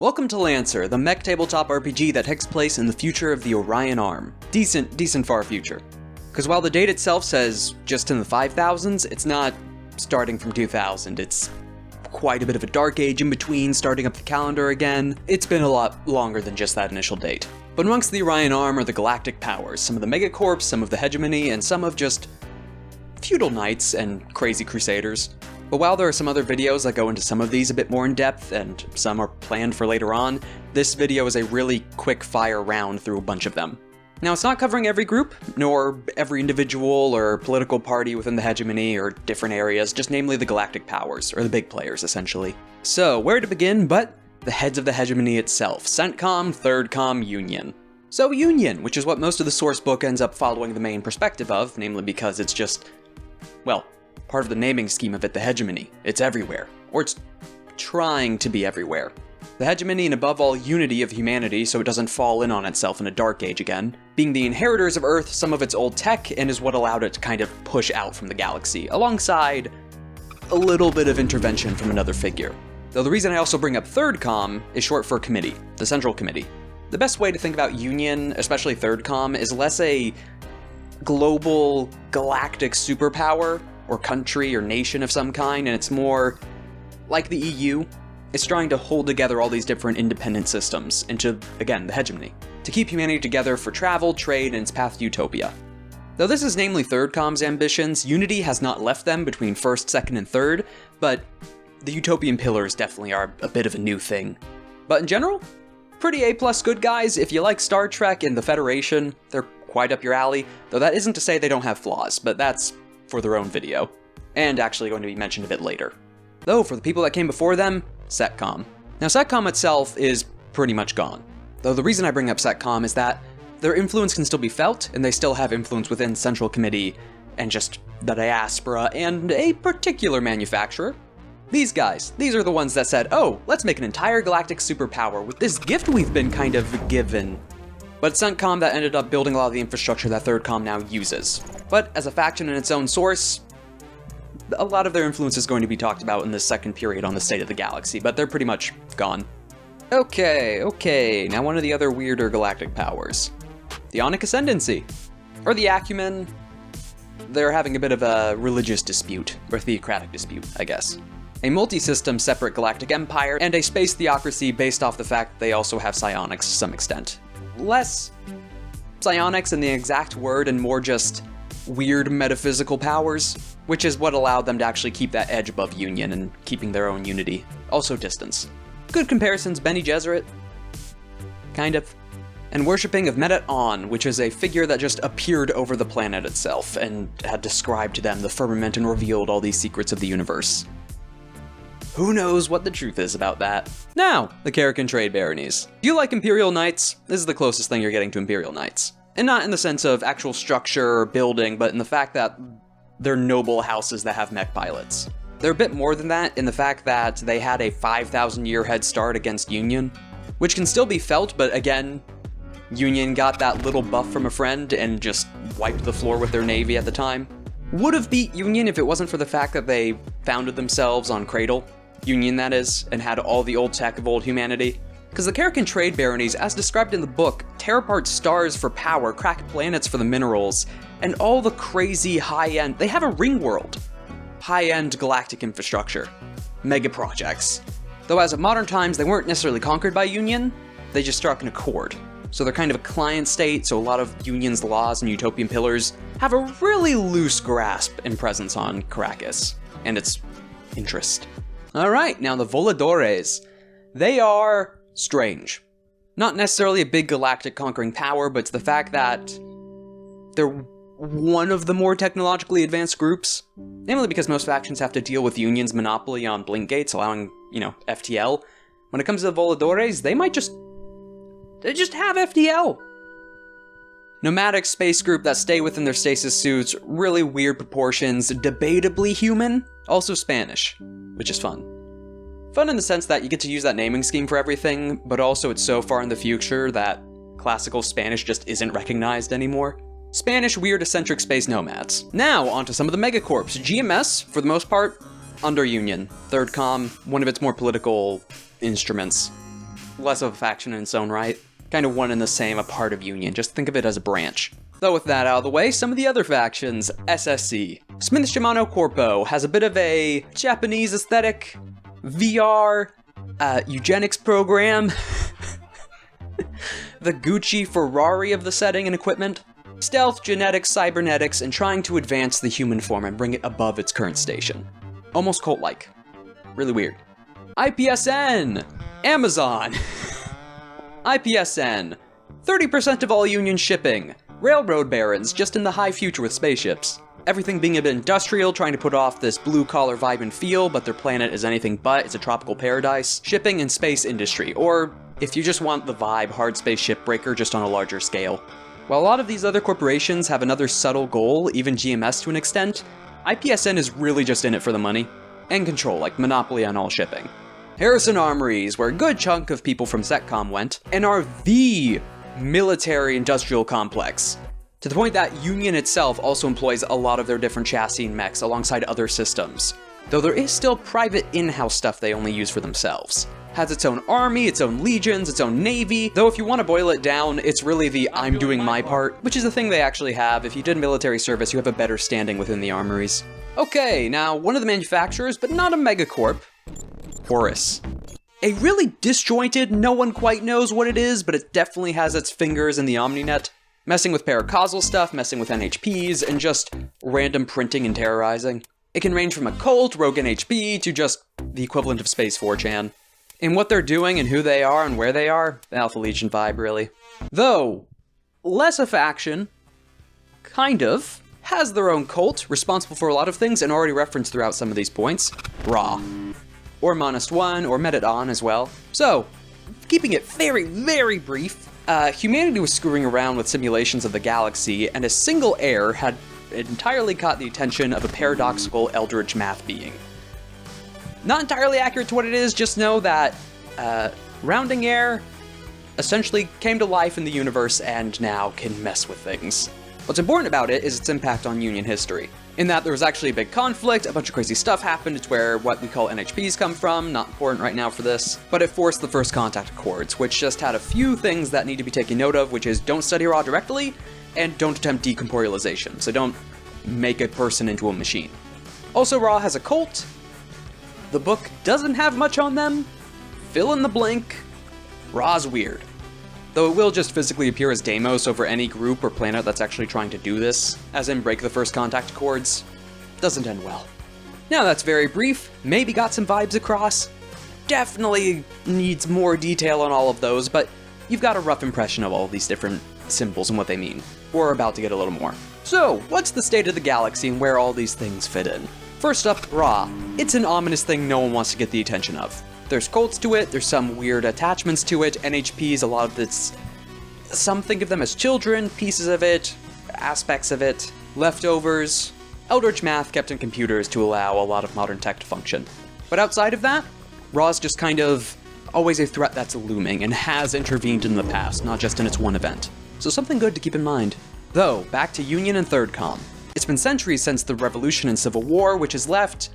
Welcome to LANCER, the mech tabletop RPG that takes place in the future of the Orion Arm. Decent far future. Because while the date itself says just in the 5000s, it's not starting from 2000, it's quite a bit of a dark age in between, starting up the calendar again. It's been a lot longer than just that initial date. But amongst the Orion Arm are the Galactic Powers, some of the Megacorps, some of the Hegemony, and some of just feudal knights and crazy crusaders. But while there are some other videos that go into some of these a bit more in depth, and some are planned for later on, this video is a really quick fire round through a bunch of them. Now, it's not covering every group, nor every individual or political party within the hegemony or different areas, just namely the Galactic Powers, or the big players, essentially. So, where to begin but the heads of the hegemony itself, CENTCOM, THIRDCOM, Union. So Union, which is what most of the source book ends up following the main perspective of, namely because it's just, well, part of the naming scheme of it, the hegemony. It's everywhere. Or it's trying to be everywhere. The hegemony and above all unity of humanity so it doesn't fall in on itself in a dark age again, being the inheritors of Earth, some of its old tech, and is what allowed it to kind of push out from the galaxy, alongside a little bit of intervention from another figure. Though the reason I also bring up THIRDCOM is short for committee, the Central Committee. The best way to think about Union, especially THIRDCOM, is less a global galactic superpower, or country or nation of some kind, and it's more like the EU. It's trying to hold together all these different independent systems into, again, the hegemony, to keep humanity together for travel, trade, and its path to utopia. Though this is namely THIRDCOM's ambitions, unity has not left them between first, second, and third, but the utopian pillars definitely are a bit of a new thing. But in general, pretty A+ good guys. If you like Star Trek and the Federation, they're quite up your alley, though that isn't to say they don't have flaws, but that's for their own video, and actually going to be mentioned a bit later. Though, for the people that came before them, CENTCOM. Now, CENTCOM itself is pretty much gone. Though the reason I bring up CENTCOM is that their influence can still be felt, and they still have influence within Central Committee, and just the diaspora, and a particular manufacturer. These guys, these are the ones that said, oh, let's make an entire galactic superpower with this gift we've been kind of given. But it's CENTCOM that ended up building a lot of the infrastructure that THIRDCOM now uses. But as a faction in its own source, a lot of their influence is going to be talked about in this second period on the state of the galaxy, but they're pretty much gone. Okay, now one of the other weirder galactic powers. The Aunic Ascendency. Or the Acumen. They're having a bit of a religious dispute, or theocratic dispute, I guess. A multi-system separate galactic empire, and a space theocracy based off the fact that they also have psionics to some extent. Less psionics in the exact word and more just weird metaphysical powers, which is what allowed them to actually keep that edge above Union and keeping their own unity. Also distance. Good comparisons, Bene Gesserit. Kind of. And worshipping of Met-On, which is a figure that just appeared over the planet itself and had described to them the firmament and revealed all these secrets of the universe. Who knows what the truth is about that? Now, the Karrakin Trade Baronies. Do you like Imperial Knights? This is the closest thing you're getting to Imperial Knights. And not in the sense of actual structure or building, but in the fact that they're noble houses that have mech pilots. They're a bit more than that in the fact that they had a 5,000-year head start against Union, which can still be felt, but again, Union got that little buff from a friend and just wiped the floor with their navy at the time. Would have beat Union if it wasn't for the fact that they founded themselves on Cradle. Union, that is, and had all the old tech of old humanity. Because the Karrakin Trade Baronies, as described in the book, tear apart stars for power, crack planets for the minerals, and all the crazy high-end— they have a ring world. High-end galactic infrastructure. Mega projects. Though as of modern times, they weren't necessarily conquered by Union, they just struck an accord. So they're kind of a client state, so a lot of Union's laws and utopian pillars have a really loose grasp and presence on Caracas, and its interest. Alright, now the Voladores. They are strange. Not necessarily a big galactic conquering power, but it's the fact that they're one of the more technologically advanced groups. Namely because most factions have to deal with Union's monopoly on blink gates, allowing, FTL. When it comes to the Voladores, they just have FTL. Nomadic space group that stay within their stasis suits, really weird proportions, debatably human, also Spanish, which is fun. Fun in the sense that you get to use that naming scheme for everything, but also it's so far in the future that classical Spanish just isn't recognized anymore. Spanish weird eccentric space nomads. Now, onto some of the megacorps. GMS, for the most part, under Union. THIRDCOM, one of its more political instruments. less of a faction in its own right. Kind of one and the same, a part of Union. Just think of it as a branch. Though with that out of the way, some of the other factions. SSC. Smith Shimano Corpo has a bit of a Japanese aesthetic, VR, eugenics program, the Gucci Ferrari of the setting and equipment, stealth, genetics, cybernetics, and trying to advance the human form and bring it above its current station. Almost cult-like. Really weird. IPS-N! Amazon! IPS-N. 30% of all Union shipping. Railroad barons, just in the high future with spaceships. Everything being a bit industrial, trying to put off this blue-collar vibe and feel, but their planet is anything but, it's a tropical paradise. Shipping and space industry, or if you just want the vibe, hard space shipbreaker just on a larger scale. While a lot of these other corporations have another subtle goal, even GMS to an extent, IPS-N is really just in it for the money. And control, like monopoly on all shipping. Harrison Armories, where a good chunk of people from Setcom went, and are the military-industrial complex. To the point that Union itself also employs a lot of their different chassis and mechs alongside other systems. Though there is still private in-house stuff they only use for themselves. Has its own army, its own legions, its own navy, though if you want to boil it down, it's really the I'm doing my part, which is a thing they actually have. If you did military service, you have a better standing within the armories. Okay, now one of the manufacturers, but not a megacorp, Horus. A really disjointed, no one quite knows what it is, but it definitely has its fingers in the OmniNet. Messing with paracausal stuff, messing with NHPs, and just random printing and terrorizing. It can range from a cult, rogue NHP, to just the equivalent of Space 4chan. In what they're doing and who they are and where they are, Alpha Legion vibe, really. Though, less a faction, kind of, has their own cult, responsible for a lot of things, and already referenced throughout some of these points. Ra. Or Monist 1, or Metatron as well. So, keeping it very, very brief, humanity was screwing around with simulations of the galaxy, and a single error had entirely caught the attention of a paradoxical eldritch math being. Not entirely accurate to what it is, just know that rounding error essentially came to life in the universe and now can mess with things. What's important about it is its impact on Union history, in that there was actually a big conflict, a bunch of crazy stuff happened, it's where what we call NHPs come from, not important right now for this, but it forced the first contact accords, which just had a few things that need to be taken note of, which is don't study Ra directly, and don't attempt decorporealization, so don't make a person into a machine. Also, Ra has a cult. The book doesn't have much on them. Fill in the blank. Ra's weird. Though it will just physically appear as Deimos over any group or planet that's actually trying to do this, as in break the first contact accords. Doesn't end well. Now that's very brief, maybe got some vibes across. Definitely needs more detail on all of those, but you've got a rough impression of all of these different symbols and what they mean. We're about to get a little more. So, what's the state of the galaxy and where all these things fit in? First up, Ra. It's an ominous thing no one wants to get the attention of. There's cults to it, there's some weird attachments to it, NHPs, a lot of it's... Some think of them as children, pieces of it, aspects of it, leftovers. Eldritch math kept in computers to allow a lot of modern tech to function. But outside of that, Ra's just kind of always a threat that's looming and has intervened in the past, not just in its one event. So something good to keep in mind. Though, back to Union and Third Com. It's been centuries since the Revolution and Civil War, which has left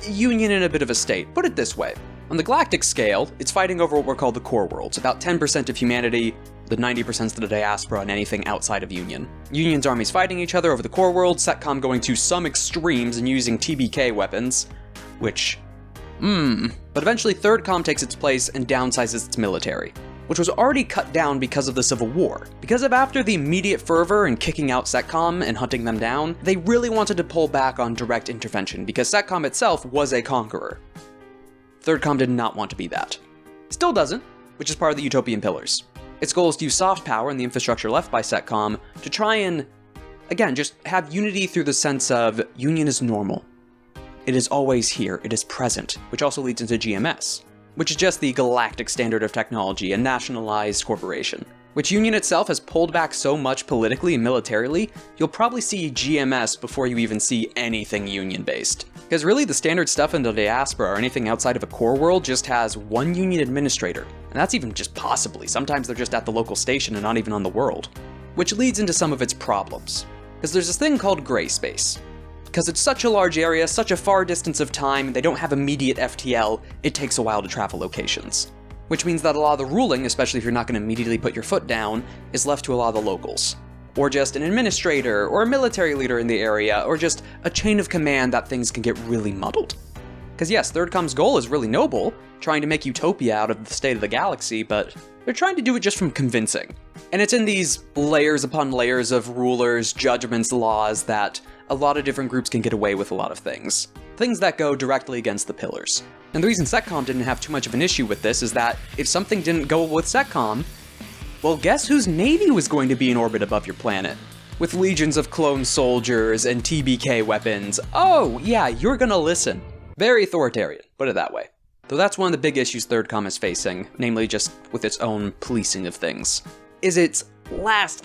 Union in a bit of a state. Put it this way. On the galactic scale, it's fighting over what were called the core worlds, about 10% of humanity, the 90% of the diaspora, and anything outside of Union. Union's armies fighting each other over the core world, Setcom going to some extremes and using TBK weapons, which... But eventually Third Com takes its place and downsizes its military, which was already cut down because of the Civil War. Because of after the immediate fervor in kicking out Setcom and hunting them down, they really wanted to pull back on direct intervention because Setcom itself was a conqueror. Third Com did not want to be that. Still doesn't, which is part of the Utopian Pillars. Its goal is to use soft power and the infrastructure left by Setcom to try and, again, just have unity through the sense of Union is normal. It is always here, it is present, which also leads into GMS, which is just the Galactic Standard of technology, a nationalized corporation, which Union itself has pulled back so much politically and militarily, you'll probably see GMS before you even see anything Union-based. Because really, the standard stuff in the diaspora or anything outside of a core world just has one Union administrator, and that's even just possibly. Sometimes they're just at the local station and not even on the world. Which leads into some of its problems. Because there's this thing called gray space. Because it's such a large area, such a far distance of time, they don't have immediate FTL, it takes a while to travel locations. which means that a lot of the ruling, especially if you're not going to immediately put your foot down, is left to a lot of the locals. Or just an administrator, or a military leader in the area, or just a chain of command that things can get really muddled. Because yes, ThirdCom's goal is really noble, trying to make utopia out of the state of the galaxy, but they're trying to do it just from convincing. And it's in these layers upon layers of rulers, judgments, laws that a lot of different groups can get away with a lot of things. Things that go directly against the pillars. And the reason SecCom didn't have too much of an issue with this is that if something didn't go with SecCom, well, guess whose navy was going to be in orbit above your planet? With legions of clone soldiers and TBK weapons. Oh, yeah, you're gonna listen. Very authoritarian, put it that way. Though that's one of the big issues ThirdCom is facing, namely just with its own policing of things. Is its last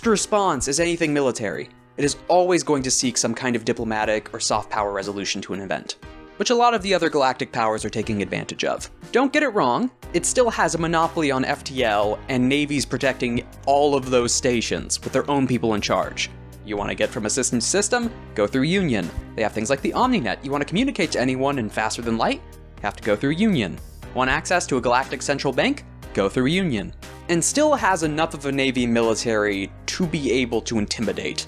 response is anything military. It is always going to seek some kind of diplomatic or soft power resolution to an event, which a lot of the other galactic powers are taking advantage of. Don't get it wrong, it still has a monopoly on FTL and navies protecting all of those stations with their own people in charge. You want to get from a system to system? Go through Union. They have things like the OmniNet. You want to communicate to anyone in faster than light? You have to go through Union. Want access to a galactic central bank? Go through Union. And still has enough of a navy and military to be able to intimidate.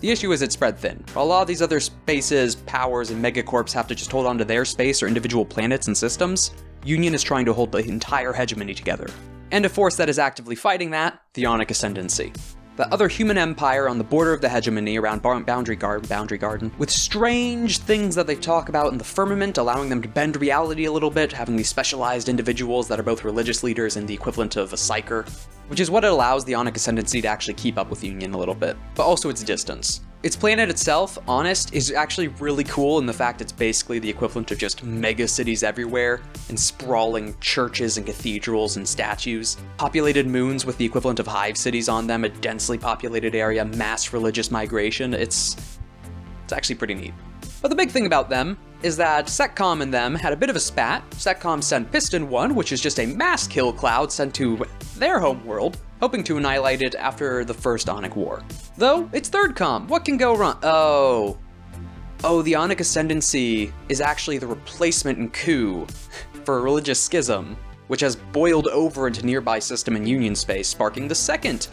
The issue is it's spread thin. While a lot of these other spaces, powers, and megacorps have to just hold on to their space or individual planets and systems, Union is trying to hold the entire hegemony together. And a force that is actively fighting that, the Aunic Ascendency. The other human empire on the border of the hegemony around Boundary Garden, with strange things that they talk about in the firmament, allowing them to bend reality a little bit, having these specialized individuals that are both religious leaders and the equivalent of a psyker, which is what it allows the Aunic Ascendency to actually keep up with Union a little bit, but also its distance. Its planet itself, Honest, is actually really cool in the fact it's basically the equivalent of just mega cities everywhere, and sprawling churches and cathedrals and statues, populated moons with the equivalent of hive cities on them, a densely populated area, mass religious migration. It's actually pretty neat. But the big thing about them is that SecCom and them had a bit of a spat. SecCom sent Piston 1, which is just a mass kill cloud sent to their home world, hoping to annihilate it after the first Aunic War. Though, it's ThirdCom, what can go wrong? Oh, the Aunic Ascendency is actually the replacement in coup for a religious schism, which has boiled over into nearby system and Union space, sparking the second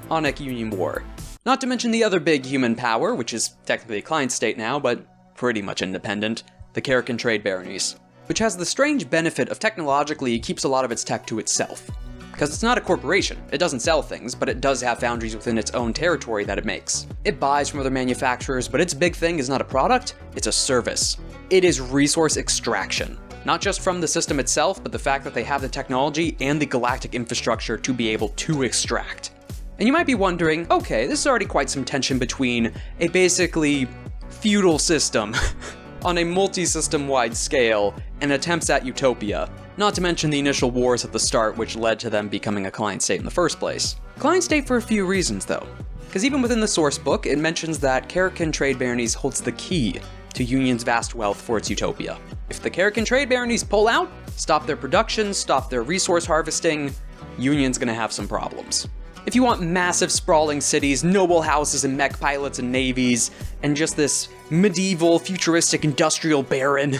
Aunic Union War. Not to mention the other big human power, which is technically a client state now, but pretty much independent, the Karrakin Trade Baronies, which has the strange benefit of technologically keeps a lot of its tech to itself. Because it's not a corporation, it doesn't sell things, but it does have foundries within its own territory that it makes. It buys from other manufacturers, but its big thing is not a product, it's a service. It is resource extraction. Not just from the system itself, but the fact that they have the technology and the galactic infrastructure to be able to extract. And you might be wondering, okay, this is already quite some tension between a basically feudal system on a multi-system-wide scale and attempts at utopia. Not to mention the initial wars at the start, which led to them becoming a client state in the first place. Client state for a few reasons, though. Because even within the source book, it mentions that Karrakin Trade Baronies holds the key to Union's vast wealth for its utopia. If the Karrakin Trade Baronies pull out, stop their production, stop their resource harvesting, Union's gonna have some problems. If you want massive sprawling cities, noble houses and mech pilots and navies, and just this medieval, futuristic, industrial baron,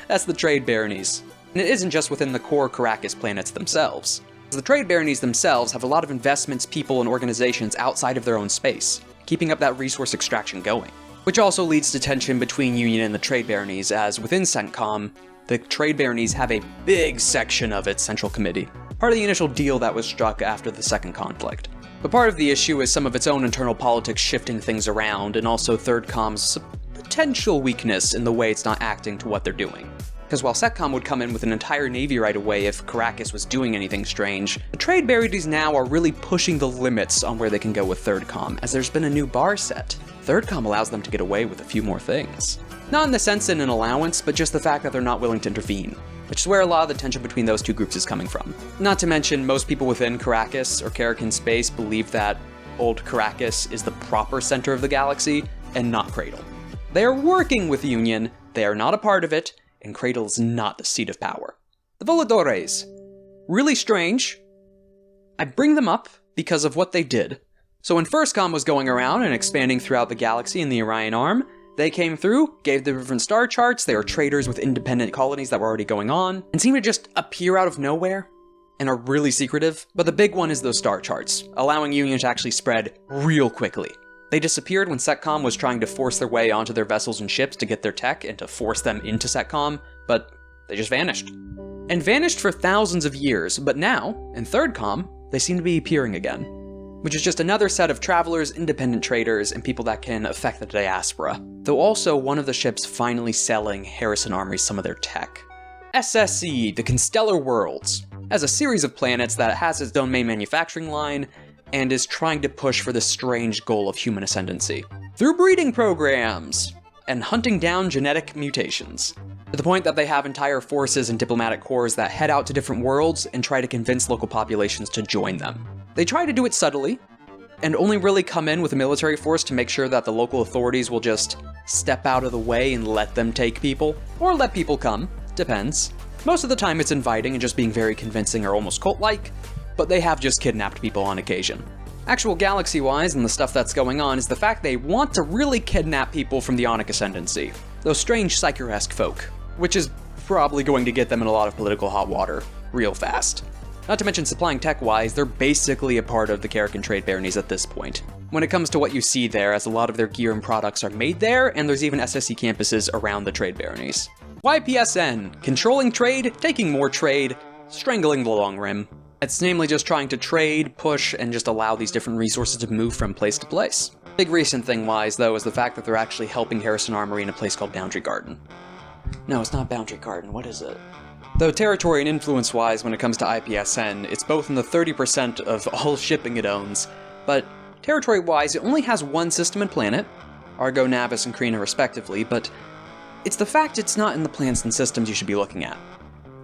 that's the Trade Baronies. And it isn't just within the core Caracas planets themselves. The Trade Baronies themselves have a lot of investments, people, and organizations outside of their own space, keeping up that resource extraction going. Which also leads to tension between Union and the Trade Baronies, as within CENTCOM, the Trade Baronies have a big section of its central committee. Part of the initial deal that was struck after the second conflict. But part of the issue is some of its own internal politics shifting things around, and also ThirdCom's potential weakness in the way it's not acting to what they're doing. Because while SecCom would come in with an entire navy right away if Caracas was doing anything strange, the Trade Baronies now are really pushing the limits on where they can go with ThirdCom, as there's been a new bar set. ThirdCom allows them to get away with a few more things. Not in the sense in an allowance, but just the fact that they're not willing to intervene, which is where a lot of the tension between those two groups is coming from. Not to mention, most people within Caracas or Karrakin space believe that old Caracas is the proper center of the galaxy and not Cradle. They are working with Union, they are not a part of it, and Cradle is not the seat of power. The Voladores. Really strange. I bring them up because of what they did. So when FirstCom was going around and expanding throughout the galaxy in the Orion Arm, They came through, gave the different star charts, they were traders with independent colonies that were already going on, and seemed to just appear out of nowhere, and are really secretive. But the big one is those star charts, allowing Union to actually spread real quickly. They disappeared when Setcom was trying to force their way onto their vessels and ships to get their tech and to force them into Setcom, but they just vanished. And vanished for thousands of years, but now, in Third Com, they seem to be appearing again. Which is just another set of travelers, independent traders, and people that can affect the diaspora. Though also one of the ships finally selling Harrison Armory some of their tech. SSE, the Constellar Worlds, has a series of planets that has its own main manufacturing line, and is trying to push for this strange goal of human ascendancy. Through breeding programs, and hunting down genetic mutations. To the point that they have entire forces and diplomatic corps that head out to different worlds and try to convince local populations to join them. They try to do it subtly, and only really come in with a military force to make sure that the local authorities will just step out of the way and let them take people. Or let people come, depends. Most of the time it's inviting and just being very convincing or almost cult-like, but they have just kidnapped people on occasion. Actual galaxy-wise, and the stuff that's going on, is the fact they want to really kidnap people from the Aunic Ascendency. Those strange Psyker-esque folk, which is probably going to get them in a lot of political hot water real fast. Not to mention supplying tech-wise, they're basically a part of the Karrakin Trade Baronies at this point. When it comes to what you see there, as a lot of their gear and products are made there, and there's even SSE campuses around the Trade Baronies. IPS-N, controlling trade, taking more trade, strangling the long rim. It's namely just trying to trade, push, and just allow these different resources to move from place to place. Big recent thing-wise, though, is the fact that they're actually helping Harrison Armory in a place called Boundary Garden. No, it's not Boundary Garden, what is it? Though territory and influence-wise, when it comes to IPS-N, it's both in the 30% of all shipping it owns, but territory-wise, it only has one system and planet, Argo, Navis, and Krina respectively, but it's the fact it's not in the plans and systems you should be looking at.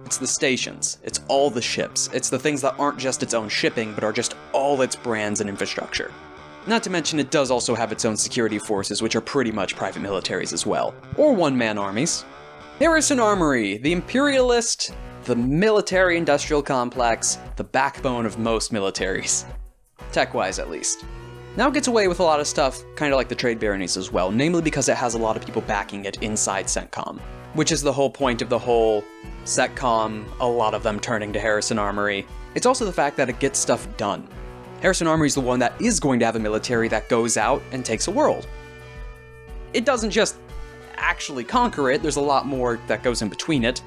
It's the stations, it's all the ships, it's the things that aren't just its own shipping, but are just all its brands and infrastructure. Not to mention it does also have its own security forces, which are pretty much private militaries as well, or one-man armies. Harrison Armory, the imperialist, the military-industrial complex, the backbone of most militaries. Tech-wise, at least. Now it gets away with a lot of stuff, kind of like the Trade Baronies as well, namely because it has a lot of people backing it inside CENTCOM. Which is the whole point of the whole CENTCOM, a lot of them turning to Harrison Armory. It's also the fact that it gets stuff done. Harrison Armory is the one that is going to have a military that goes out and takes a world. It doesn't just actually conquer it, there's a lot more that goes in between it,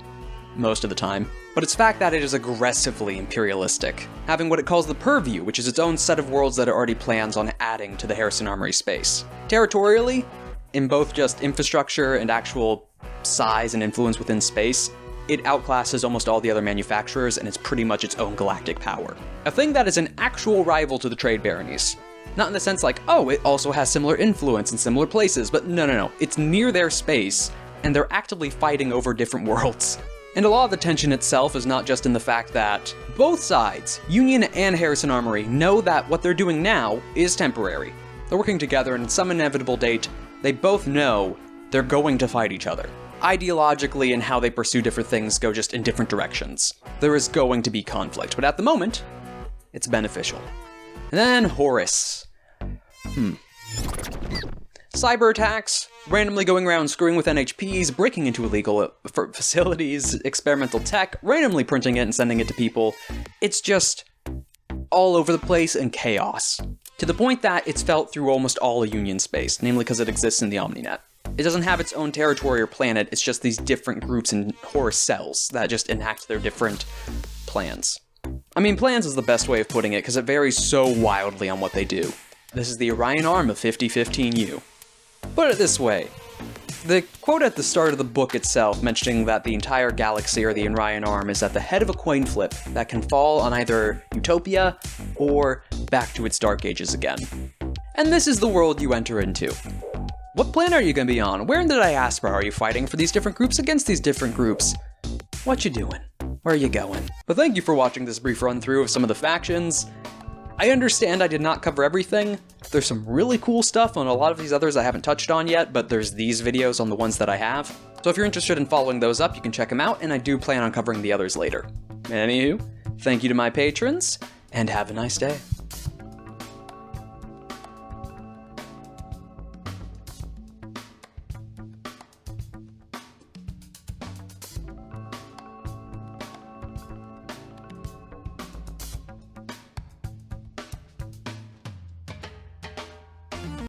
most of the time. But it's the fact that it is aggressively imperialistic, having what it calls the Purview, which is its own set of worlds that it already plans on adding to the Harrison Armory space. Territorially, in both just infrastructure and actual size and influence within space, it outclasses almost all the other manufacturers and it's pretty much its own galactic power. A thing that is an actual rival to the Trade Baronies. Not in the sense like, oh, it also has similar influence in similar places, but no. It's near their space, and they're actively fighting over different worlds. And a lot of the tension itself is not just in the fact that both sides, Union and Harrison Armory, know that what they're doing now is temporary. They're working together, and at some inevitable date, they both know they're going to fight each other. Ideologically and how they pursue different things go just in different directions. There is going to be conflict, but at the moment, it's beneficial. And then Horus. Cyber attacks, randomly going around screwing with NHPs, breaking into illegal facilities, experimental tech, randomly printing it and sending it to people. It's just all over the place and chaos. To the point that it's felt through almost all of Union space, namely because it exists in the OmniNet. It doesn't have its own territory or planet, it's just these different groups and Horus cells that just enact their different plans. I mean, plans is the best way of putting it, because it varies so wildly on what they do. This is the Orion arm of 5015U. Put it this way. The quote at the start of the book itself mentioning that the entire galaxy or the Orion arm is at the head of a coin flip that can fall on either utopia or back to its dark ages again. And this is the world you enter into. What planet are you going to be on? Where in the diaspora are you fighting for these different groups against these different groups? What you doing? Where are you going? But thank you for watching this brief run through of some of the factions. I understand I did not cover everything. There's some really cool stuff on a lot of these others I haven't touched on yet, but there's these videos on the ones that I have. So if you're interested in following those up, you can check them out, and I do plan on covering the others later. Anywho, thank you to my patrons, and have a nice day.